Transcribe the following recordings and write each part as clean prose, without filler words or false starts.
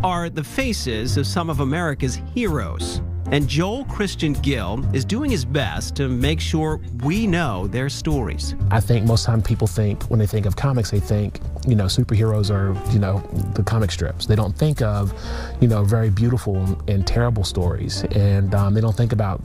are the faces of some of America's heroes. And Joel Christian Gill is doing his best to make sure we know their stories. I think most time people think, when they think of comics, they think, superheroes are, the comic strips. They don't think of, very beautiful and terrible stories. And they don't think about,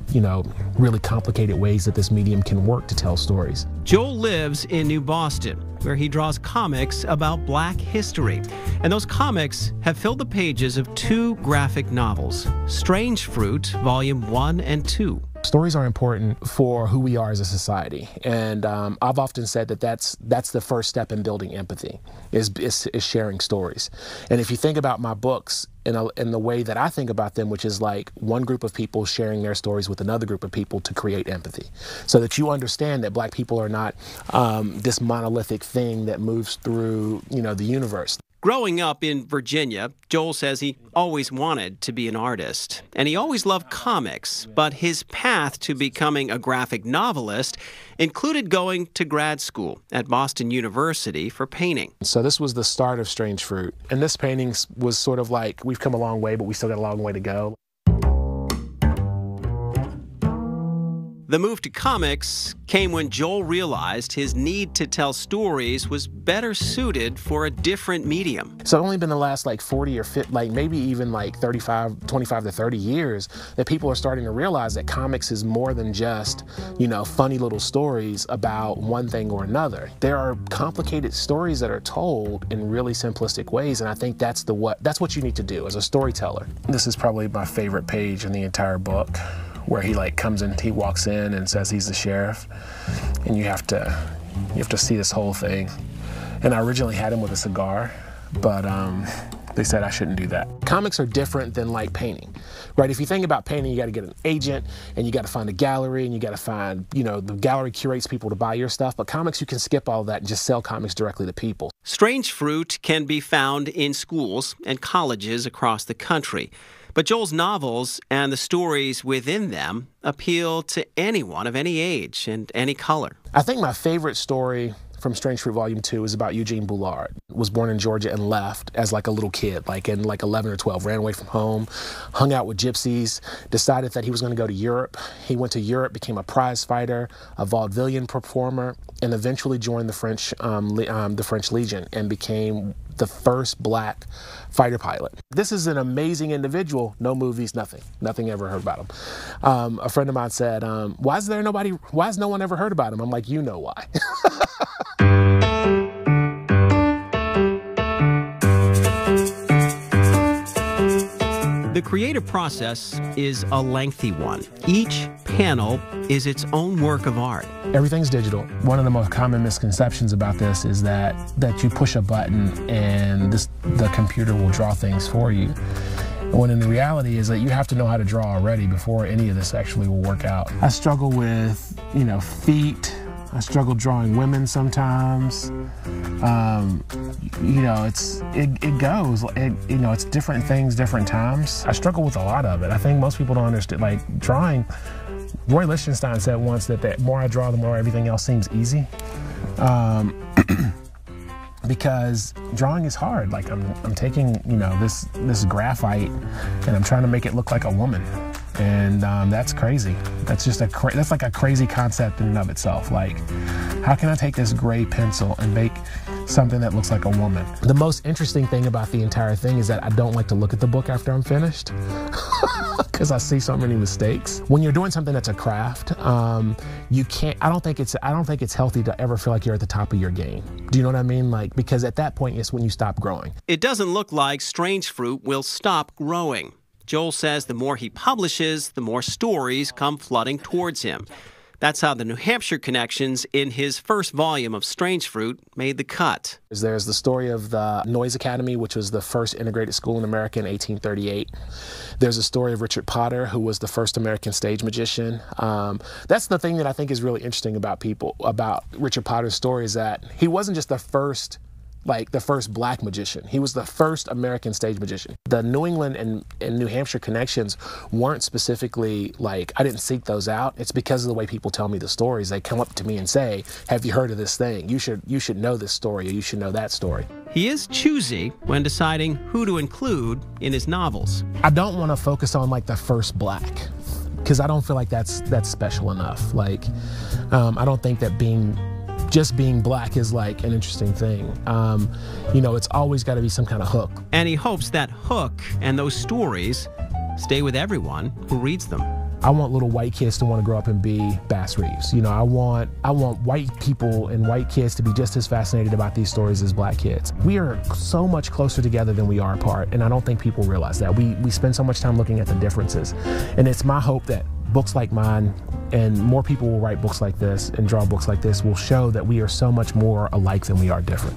really complicated ways that this medium can work to tell stories. Joel lives in New Boston, where he draws comics about Black history. And those comics have filled the pages of 2 graphic novels, Strange Fruit, Volume 1 and 2. Stories are important for who we are as a society, and I've often said that that's the first step in building empathy, is sharing stories. And if you think about my books in the way that I think about them, which is like one group of people sharing their stories with another group of people to create empathy, so that you understand that Black people are not this monolithic thing that moves through the universe. Growing up in Virginia, Joel says he always wanted to be an artist, and he always loved comics, but his path to becoming a graphic novelist included going to grad school at Boston University for painting. So this was the start of Strange Fruit, and this painting was sort of like, we've come a long way, but we still got a long way to go. The move to comics came when Joel realized his need to tell stories was better suited for a different medium. So it's only been the last 40 or 50, maybe even 25 to 30 years that people are starting to realize that comics is more than just, funny little stories about one thing or another. There are complicated stories that are told in really simplistic ways, and I think that's what you need to do as a storyteller. This is probably my favorite page in the entire book, where he comes in, he walks in and says he's the sheriff, and you have to see this whole thing. And I originally had him with a cigar, but they said I shouldn't do that. Comics are different than painting, right? If you think about painting, you got to get an agent, and you got to find a gallery, and you got to find, the gallery curates people to buy your stuff. But comics, you can skip all that and just sell comics directly to people. Strange Fruit can be found in schools and colleges across the country. But Joel's novels and the stories within them appeal to anyone of any age and any color. I think my favorite story from Strange Fruit Volume 2 is about Eugene Bullard. Was born in Georgia and left as a little kid, in 11 or 12, ran away from home, hung out with gypsies, decided that he was going to go to Europe. He went to Europe, became a prize fighter, a vaudevillian performer, and eventually joined the French Legion and became the first Black fighter pilot. This is an amazing individual. No movies, nothing ever heard about him. A friend of mine said, why has no one ever heard about him? I'm like, you know why. The creative process is a lengthy one. Each panel is its own work of art. Everything's digital. One of the most common misconceptions about this is that you push a button and the computer will draw things for you. When in the reality is that you have to know how to draw already before any of this actually will work out. I struggle with, feet. I struggle drawing women sometimes. It's different things, different times. I struggle with a lot of it. I think most people don't understand, drawing. Roy Lichtenstein said once that the more I draw, the more everything else seems easy. Because drawing is hard. I'm taking, this graphite and I'm trying to make it look like a woman. And that's crazy. That's just that's like a crazy concept in and of itself. How can I take this gray pencil and make something that looks like a woman? The most interesting thing about the entire thing is that I don't like to look at the book after I'm finished because I see so many mistakes. When you're doing something that's a craft, you can't. I don't think it's healthy to ever feel like you're at the top of your game. Do you know what I mean? Because at that point is when you stop growing. It doesn't look like Strange Fruit will stop growing. Joel says the more he publishes, the more stories come flooding towards him. That's how the New Hampshire connections in his first volume of Strange Fruit made the cut. There's the story of the Noyes Academy, which was the first integrated school in America in 1838. There's a story of Richard Potter, who was the first American stage magician. That's the thing that I think is really interesting about Richard Potter's story, is that he wasn't just the first like the first black magician. He was the first American stage magician. The New England and New Hampshire connections weren't specifically like, I didn't seek those out. It's because of the way people tell me the stories. They come up to me and say, have you heard of this thing? You should know this story, or you should know that story. He is choosy when deciding who to include in his novels. I don't want to focus on like the first black, because I don't feel like that's special enough. Like, I don't think that just being black is like an interesting thing. It's always got to be some kind of hook. And he hopes that hook and those stories stay with everyone who reads them. I want little white kids to want to grow up and be Bass Reeves. I want white people and white kids to be just as fascinated about these stories as black kids. We are so much closer together than we are apart, and I don't think people realize that. We spend so much time looking at the differences, and it's my hope that books like mine and more people will write books like this and draw books like this will show that we are so much more alike than we are different.